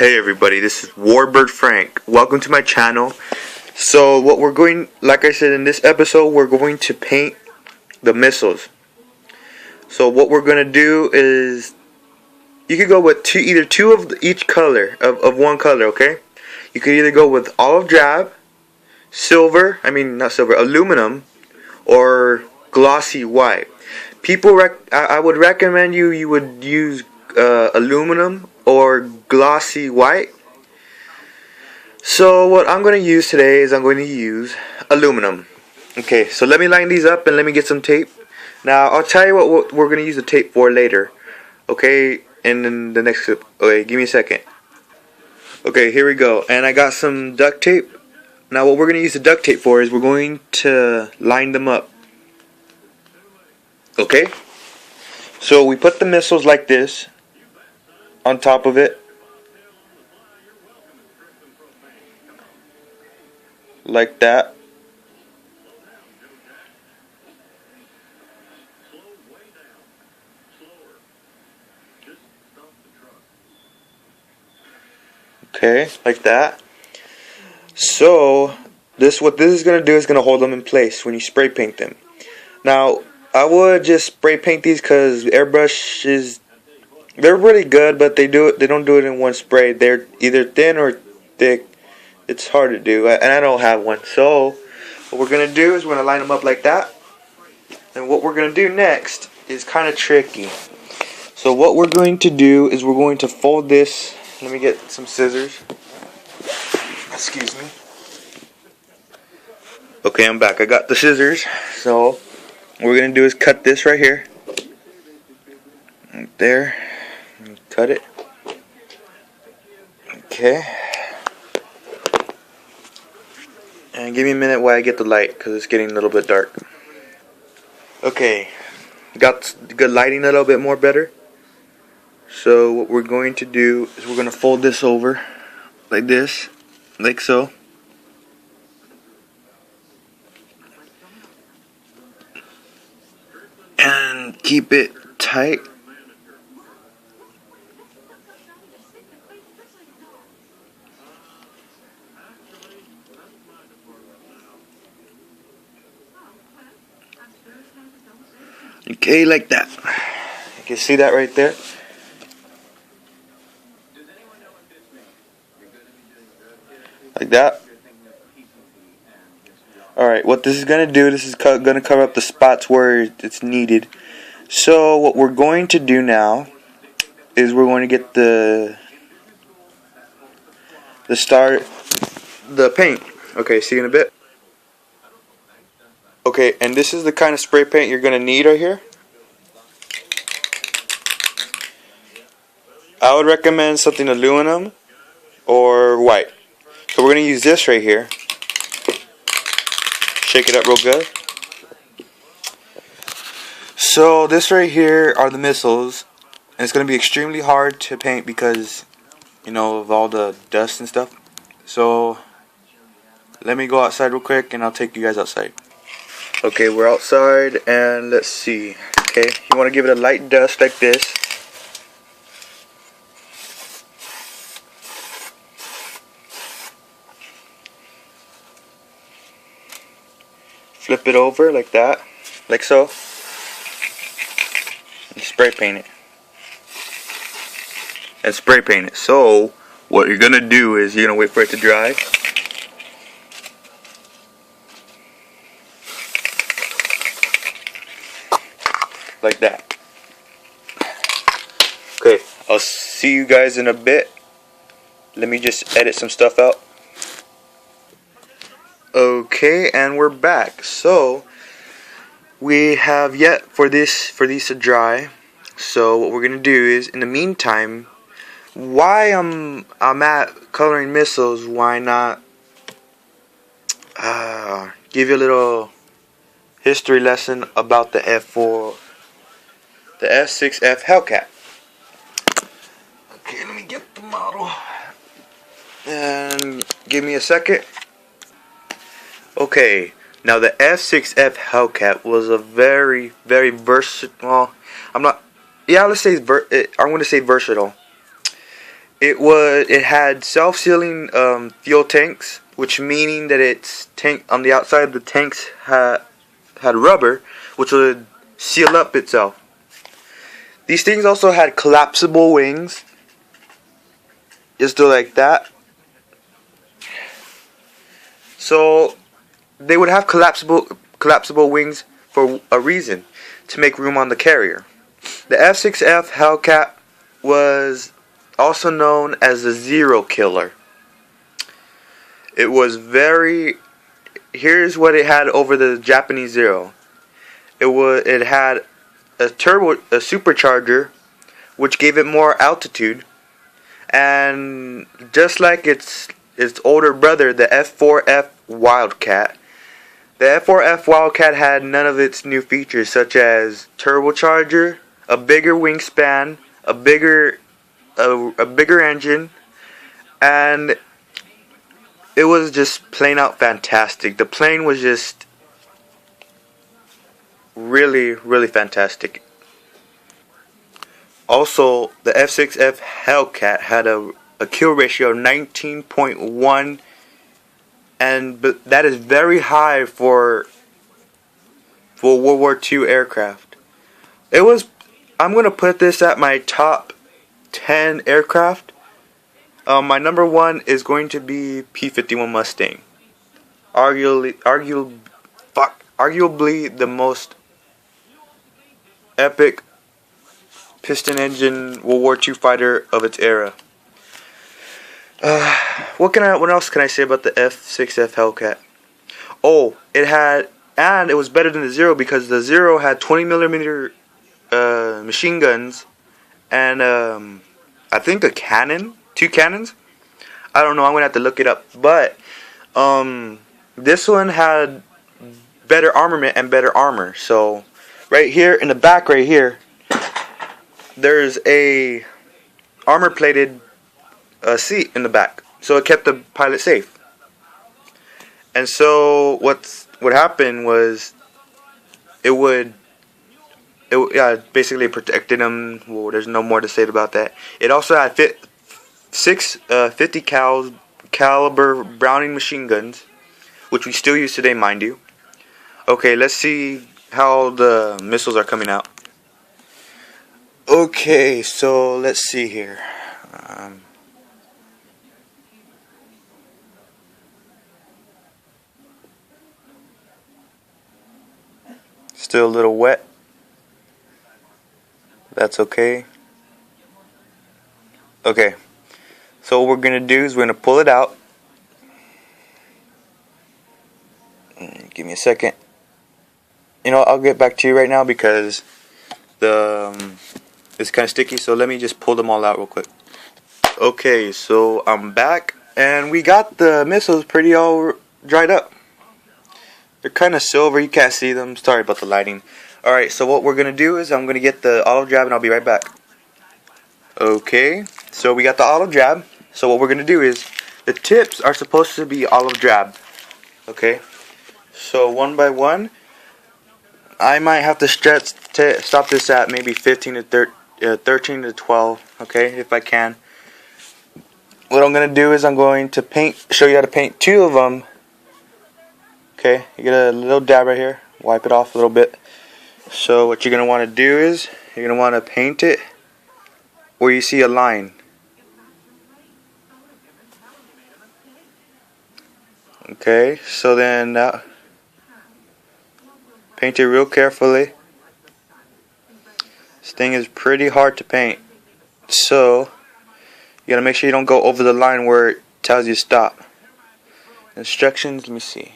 Hey everybody, this is Warbird Frank. Welcome to my channel. So like I said in this episode, we're going to paint the missiles. So what we're going to do is, you could go with either two of each color, of one color, okay? You could either go with olive drab, aluminum, or glossy white. I would recommend you would use aluminum or glossy white. So what I'm going to use today is I'm going to use aluminum. Okay, so let me line these up and let me get some tape. Now I'll tell you what we're going to use the tape for later. Okay, in the next clip. Okay, give me a second. Okay, here we go. And I got some duct tape. Now what we're going to use the duct tape for is we're going to line them up. Okay? So we put the missiles like this on top of it. Like that. Okay, like that. So what this is gonna do is gonna hold them in place when you spray paint them. Now I would just spray paint these because airbrush they're really good, but they don't do it in one spray. They're either thin or thick. It's hard to do, and I don't have one. So what we're gonna do is we're gonna line them up like that. And what we're gonna do next is kind of tricky. So what we're going to do is we're going to fold this. Let me get some scissors. Excuse me. Okay, I'm back. I got the scissors. So what we're gonna do is cut this right here. Right there. Cut it. Okay. And give me a minute while I get the light, because it's getting a little bit dark. Okay. Got good lighting a little bit more better. So what we're going to do is we're going to fold this over like this. Like so. And keep it tight. Okay, like that. You can see that right there. Like that. Alright, what this is going to do, this is going to cover up the spots where it's needed. So what we're going to do now is we're going to get the paint. Okay, see you in a bit. Okay, and this is the kind of spray paint you're going to need right here. I would recommend something aluminum or white. So we're going to use this right here. Shake it up real good. So this right here are the missiles. And it's going to be extremely hard to paint because, you know, of all the dust and stuff. So let me go outside real quick and I'll take you guys outside. Okay, we're outside and let's see. Okay, you want to give it a light dust like this. Flip it over like that, like so. And spray paint it. And spray paint it. So what you're gonna do is you're gonna wait for it to dry. Like that. Okay, I'll see you guys in a bit. Let me just edit some stuff out. Okay, and we're back. So we have yet for these to dry. So what we're gonna do is, in the meantime, why I'm at coloring missiles, why not give you a little history lesson about the f6f hellca. Okay, let me get the model. And give me a second. Okay, now the f6f hellca was a very, very versatile. I'm going to say versatile. it had self-sealing fuel tanks, which meaning that its tank on the outside of the tanks had rubber, which would seal up itself. These things also had collapsible wings, just do like that. So they would have collapsible wings for a reason, to make room on the carrier. The f6f Hellcat was also known as the Zero Killer. It was here's what it had over the Japanese Zero. It had a supercharger, which gave it more altitude, and just like its older brother, the f4f Wildcat. The f4f Wildcat had none of its new features, such as turbocharger, a bigger wingspan, a bigger engine, and it was just plain out fantastic. The plane was just really, really fantastic. Also, the f6f Hellcat had a kill ratio of 19.1, and that is very high for World War II aircraft. I'm gonna put this at my top 10 aircraft. My number 1 is going to be P-51 Mustang. Arguably the most epic piston engine World War II fighter of its era. What else can I say about the f6f Hellcat? Oh, it was better than the Zero because the Zero had 20mm machine guns and I think a cannon, 2 cannons. I don't know. I'm gonna have to look it up. But this one had better armament and better armor. So right here in the back, right here, there's a armor-plated seat in the back, so it kept the pilot safe. And so what happened was it basically protected him. Well, there's no more to say about that. It also had 6 50 caliber Browning machine guns, which we still use today, mind you. Okay, let's see how the missiles are coming out. Okay, so let's see here. Still a little wet. That's okay. Okay, so what we're going to do is we're going to pull it out. Give me a second. I'll get back to you right now because it's kind of sticky, so let me just pull them all out real quick. Okay, so I'm back, and we got the missiles pretty all dried up. They're kind of silver, you can't see them. Sorry about the lighting. Alright, so what we're going to do is I'm going to get the olive drab and I'll be right back. Okay, so we got the olive drab. So what we're going to do is the tips are supposed to be olive drab. Okay, so one by one, I might have to stop this at maybe 13 to 12, okay, if I can. What I'm going to do is I'm going to show you how to paint 2 of them. Okay, you get a little dab right here, wipe it off a little bit. So what you're going to want to do is you're going to want to paint it where you see a line. Okay, so then paint it real carefully. This thing is pretty hard to paint, so you gotta make sure you don't go over the line where it tells you stop. Instructions, let me see.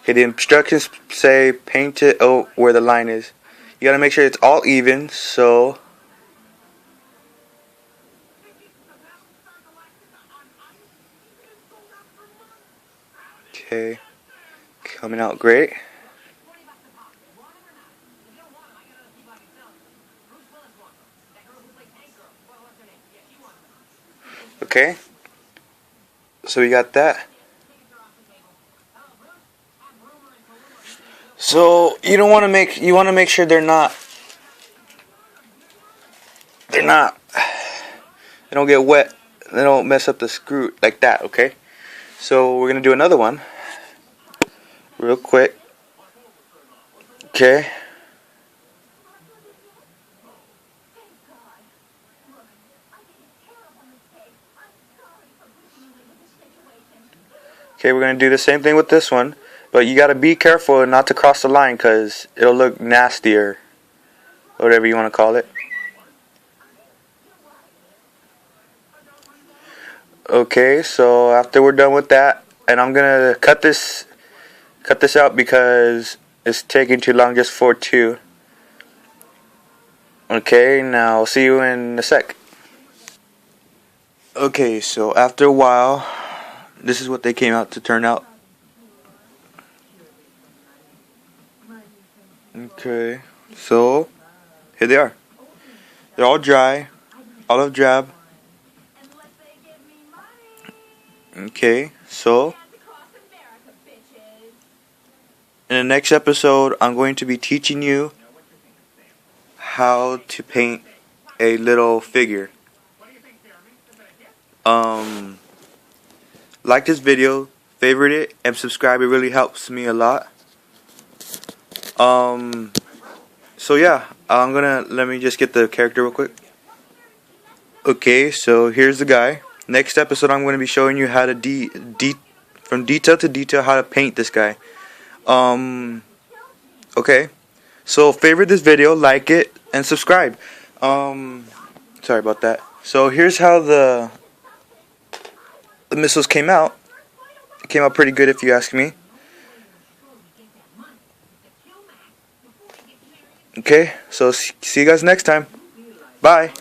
Okay, the instructions say paint it where the line is. You gotta make sure it's all even, so okay, coming out great. Okay, so we got that. So you want to make sure they're not they don't get wet, they don't mess up the screw like that, okay? So we're gonna do another one real quick. Okay. Okay, we're gonna do the same thing with this one, but you gotta be careful not to cross the line, cause it'll look nastier, whatever you want to call it. Okay, so after we're done with that, and I'm gonna cut this out because it's taking too long just for two. Okay, now I'll see you in a sec. Okay, so after a while, this is what they came out to turn out. Okay, so here they are. They're all dry, all of drab. Okay, so in the next episode, I'm going to be teaching you how to paint a little figure. Like this video, favorite it, and subscribe. It really helps me a lot. So yeah, let me just get the character real quick. Okay, so here's the guy. Next episode, I'm going to be showing you how to from detail to detail how to paint this guy. Okay, so favorite this video, like it, and subscribe. Sorry about that. So here's how the missiles came out. It came out pretty good if you ask me. Okay, so see you guys next time. Bye.